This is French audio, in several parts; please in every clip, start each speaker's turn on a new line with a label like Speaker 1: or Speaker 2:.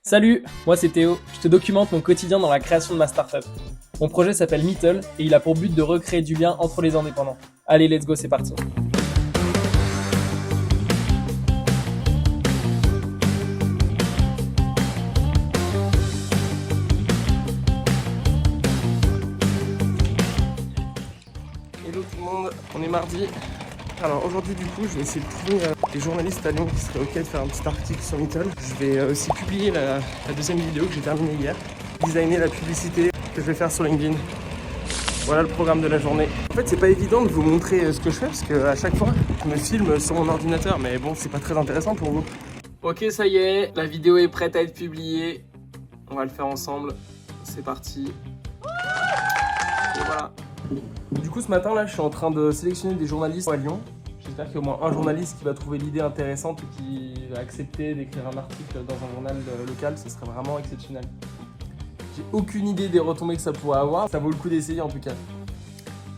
Speaker 1: Salut, moi c'est Théo, je te documente mon quotidien dans la création de ma startup. Mon projet s'appelle Meetle et il a pour but de recréer du lien entre les indépendants. Allez, let's go, c'est parti. Hello tout le monde, on est mardi. Alors aujourd'hui du coup je vais essayer de trouver des journalistes à Lyon qui seraient ok de faire un petit article sur Meetle. Je vais aussi publier la deuxième vidéo que j'ai terminée hier, designer la publicité que je vais faire sur LinkedIn. Voilà le programme de la journée. En fait c'est pas évident de vous montrer ce que je fais parce qu'à chaque fois je me filme sur mon ordinateur, mais bon c'est pas très intéressant pour vous. Ok, ça y est, la vidéo est prête à être publiée. On va le faire ensemble, c'est parti. Et voilà. Du coup ce matin là je suis en train de sélectionner des journalistes à Lyon. J'espère qu'il y a au moins un journaliste qui va trouver l'idée intéressante et qui va accepter d'écrire un article dans un journal local, ce serait vraiment exceptionnel. J'ai aucune idée des retombées que ça pourrait avoir, ça vaut le coup d'essayer en tout cas.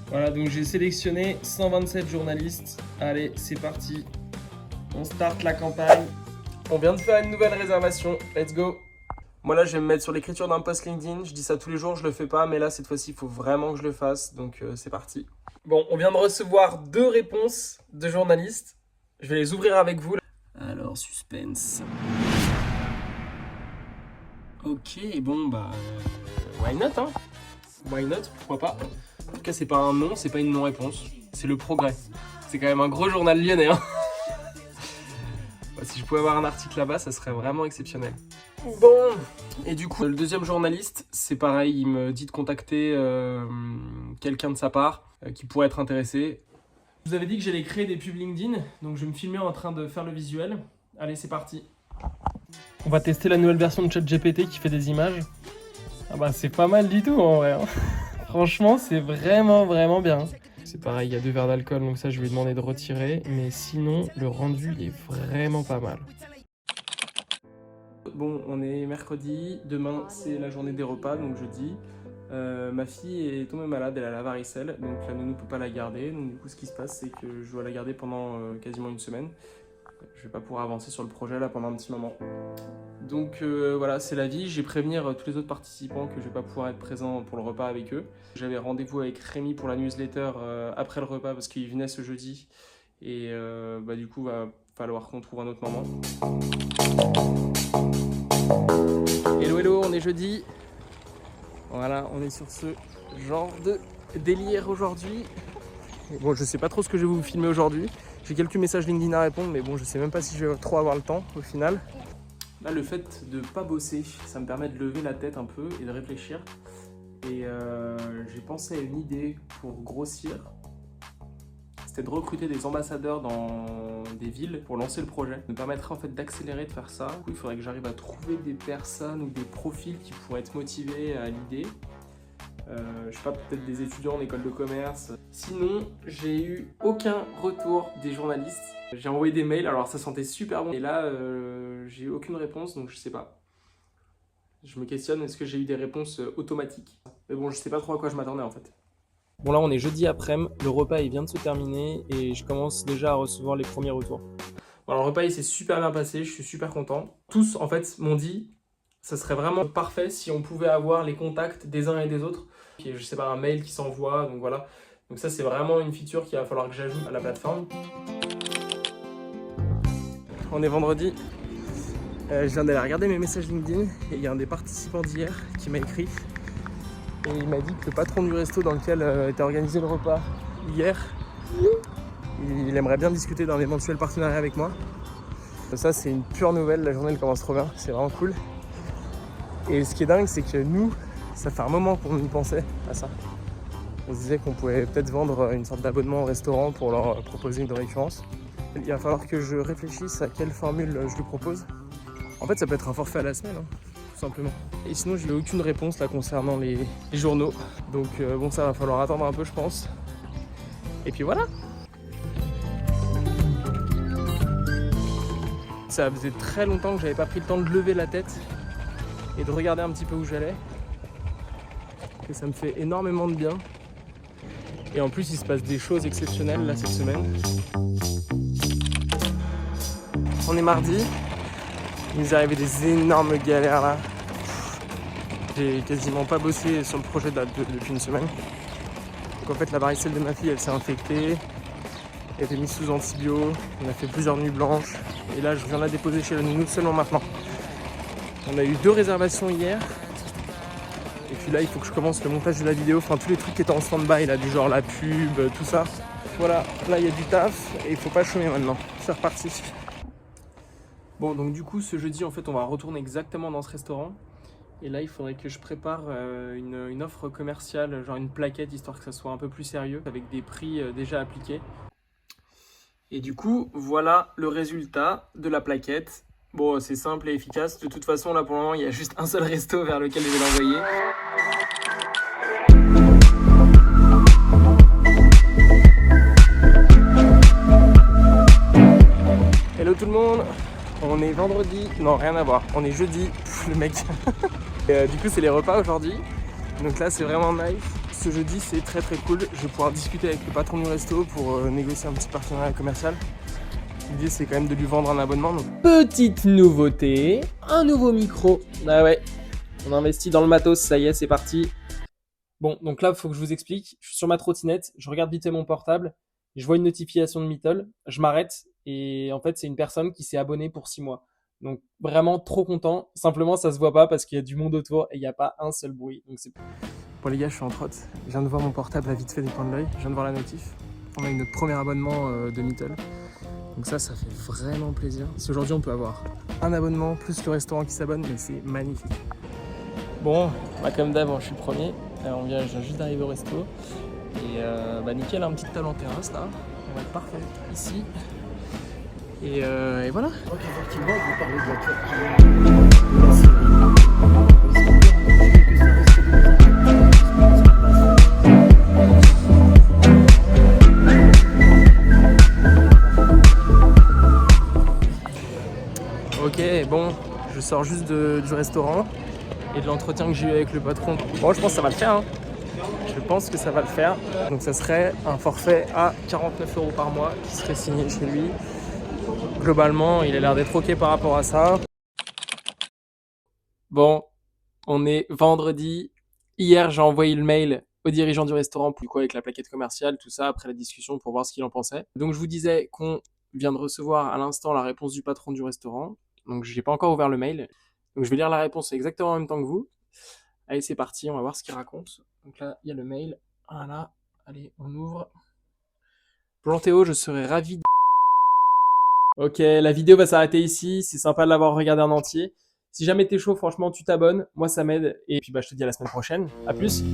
Speaker 1: Voilà, donc j'ai sélectionné 127 journalistes. Allez, c'est parti. On start la campagne. On vient de faire une nouvelle réservation, let's go. Moi là je vais me mettre sur l'écriture d'un post LinkedIn, je dis ça tous les jours, je le fais pas, mais là cette fois-ci il faut vraiment que je le fasse, donc c'est parti. Bon, on vient de recevoir 2 réponses de journalistes, je vais les ouvrir avec vous. Alors, suspense. Ok, bon bah, why not hein. Why not, pourquoi pas. En tout cas c'est pas un non, c'est pas une non-réponse, c'est le progrès. C'est quand même un gros journal lyonnais hein. Si je pouvais avoir un article là-bas, ça serait vraiment exceptionnel. Bon, et du coup, le deuxième journaliste, c'est pareil, il me dit de contacter quelqu'un de sa part qui pourrait être intéressé. Je vous avais dit que j'allais créer des pubs LinkedIn, donc je vais me filmer en train de faire le visuel. Allez, c'est parti. On va tester la nouvelle version de ChatGPT qui fait des images. Ah bah c'est pas mal du tout en vrai. Hein. Franchement, c'est vraiment bien. C'est pareil, il y a 2 verres d'alcool, donc ça je lui ai demandé de retirer. Mais sinon, le rendu il est vraiment pas mal. Bon, on est mercredi, demain c'est la journée des repas, donc jeudi. Ma fille est tombée malade, elle a la varicelle, donc la nounou ne peut pas la garder. Donc du coup ce qui se passe c'est que je dois la garder pendant quasiment une semaine. Je vais pas pouvoir avancer sur le projet là pendant un petit moment. Donc voilà, c'est la vie. Je vais prévenir tous les autres participants que je vais pas pouvoir être présent pour le repas avec eux. J'avais rendez-vous avec Rémi pour la newsletter après le repas parce qu'il venait ce jeudi. Et bah, du coup, va falloir qu'on trouve un autre moment. Hello, on est jeudi. Voilà, on est sur ce genre de délire aujourd'hui. Bon, je sais pas trop ce que je vais vous filmer aujourd'hui. J'ai quelques messages LinkedIn à répondre, mais bon, je sais même pas si je vais trop avoir le temps au final. Là, le fait de pas bosser, ça me permet de lever la tête un peu et de réfléchir. Et j'ai pensé à une idée pour grossir. C'était de recruter des ambassadeurs dans des villes pour lancer le projet. Ça me permettrait en fait d'accélérer, de faire ça. Du coup, il faudrait que j'arrive à trouver des personnes ou des profils qui pourraient être motivés à l'idée. Je sais pas, peut-être des étudiants en école de commerce. Sinon, j'ai eu aucun retour des journalistes. J'ai envoyé des mails, alors ça sentait super bon. Et là, j'ai eu aucune réponse, donc je sais pas. Je me questionne, est-ce que j'ai eu des réponses automatiques? Mais bon, je sais pas trop à quoi je m'attendais en fait. Bon là, on est jeudi après-midi, le repas il vient de se terminer et je commence déjà à recevoir les premiers retours. Bon, alors, le repas il s'est super bien passé, je suis super content. Tous en fait m'ont dit, ça serait vraiment parfait si on pouvait avoir les contacts des uns et des autres. Et je sais pas, un mail qui s'envoie, donc voilà. Donc ça c'est vraiment une feature qu'il va falloir que j'ajoute à la plateforme. On est vendredi. Je viens d'aller regarder mes messages LinkedIn et il y a un des participants d'hier qui m'a écrit. Et il m'a dit que le patron du resto dans lequel était organisé le repas hier, il aimerait bien discuter d'un éventuel partenariat avec moi. Ça c'est une pure nouvelle, la journée elle commence trop bien, c'est vraiment cool. Et ce qui est dingue c'est que nous, ça fait un moment qu'on y pensait à ça. On se disait qu'on pouvait peut-être vendre une sorte d'abonnement au restaurant pour leur proposer une récurrence. Il va falloir que je réfléchisse à quelle formule je lui propose. En fait ça peut être un forfait à la semaine, hein, tout simplement. Et sinon j'ai aucune réponse là concernant les journaux. Donc bon, ça va falloir attendre un peu je pense. Et puis voilà. Ça faisait très longtemps que j'avais pas pris le temps de lever la tête et de regarder un petit peu où j'allais. Et ça me fait énormément de bien. Et en plus il se passe des choses exceptionnelles là cette semaine. On est mardi. Il nous est arrivé des énormes galères là. J'ai quasiment pas bossé sur le projet depuis une semaine. Donc en fait la varicelle de ma fille elle s'est infectée. Elle a été mise sous antibio. On a fait plusieurs nuits blanches. Et là je viens la déposer chez la nounou seulement maintenant. On a eu 2 réservations hier. Et puis là il faut que je commence le montage de la vidéo. Enfin tous les trucs qui étaient en stand-by là, du genre la pub, tout ça. Voilà, là il y a du taf et il faut pas chômer maintenant. C'est reparti. Bon donc du coup ce jeudi en fait on va retourner exactement dans ce restaurant. Et là il faudrait que je prépare une offre commerciale, genre une plaquette histoire que ça soit un peu plus sérieux avec des prix déjà appliqués. Et du coup voilà le résultat de la plaquette. Bon c'est simple et efficace. De toute façon là pour le moment il y a juste un seul resto vers lequel je vais l'envoyer. Hello tout le monde, on est vendredi, non rien à voir, on est jeudi, le mec. Et, du coup c'est les repas aujourd'hui, donc là c'est vraiment nice. Ce jeudi c'est très très cool, je vais pouvoir discuter avec le patron du resto pour négocier un petit partenariat commercial. L'idée c'est quand même de lui vendre un abonnement. Donc. Petite nouveauté, un nouveau micro. Ah ouais, on investit dans le matos, ça y est c'est parti. Bon donc là il faut que je vous explique, je suis sur ma trottinette, je regarde vite fait mon portable. Je vois une notification de Meetle, je m'arrête et en fait c'est une personne qui s'est abonnée pour 6 mois. Donc vraiment trop content, simplement ça se voit pas parce qu'il y a du monde autour et il n'y a pas un seul bruit. Donc c'est... Bon les gars je suis en trotte, je viens de voir mon portable à vite fait des coins de l'œil, je viens de voir la notif. On a eu notre premier abonnement de Meetle. Donc ça fait vraiment plaisir. Si aujourd'hui on peut avoir un abonnement plus le restaurant qui s'abonne, mais c'est magnifique. Bon, bah comme d'hab, je suis le premier. Alors je viens juste d'arriver au resto. Et nickel, un petit table en terrasse là, ça va être parfait ici. Et voilà.
Speaker 2: Donc effectivement, vous parlez de la
Speaker 1: Ok, bon, je sors juste du restaurant et de l'entretien que j'ai eu avec le patron. Bon, je pense que ça va le faire. Hein. Je pense que ça va le faire. Donc ça serait un forfait à 49 € par mois qui serait signé chez lui. Globalement, il a l'air d'être ok par rapport à ça. Bon, on est vendredi. Hier, j'ai envoyé le mail au dirigeant du restaurant pour avec la plaquette commerciale, tout ça, après la discussion pour voir ce qu'il en pensait. Donc je vous disais qu'on vient de recevoir à l'instant la réponse du patron du restaurant. Donc je n'ai pas encore ouvert le mail. Donc je vais lire la réponse exactement en même temps que vous. Allez, c'est parti, on va voir ce qu'il raconte. Donc là, il y a le mail. Voilà, allez, on ouvre. Bonjour Théo, je serais ravi de... Ok, la vidéo va s'arrêter ici. C'est sympa de l'avoir regardé en entier. Si jamais t'es chaud, franchement, tu t'abonnes. Moi, ça m'aide. Et puis, je te dis à la semaine prochaine. À plus.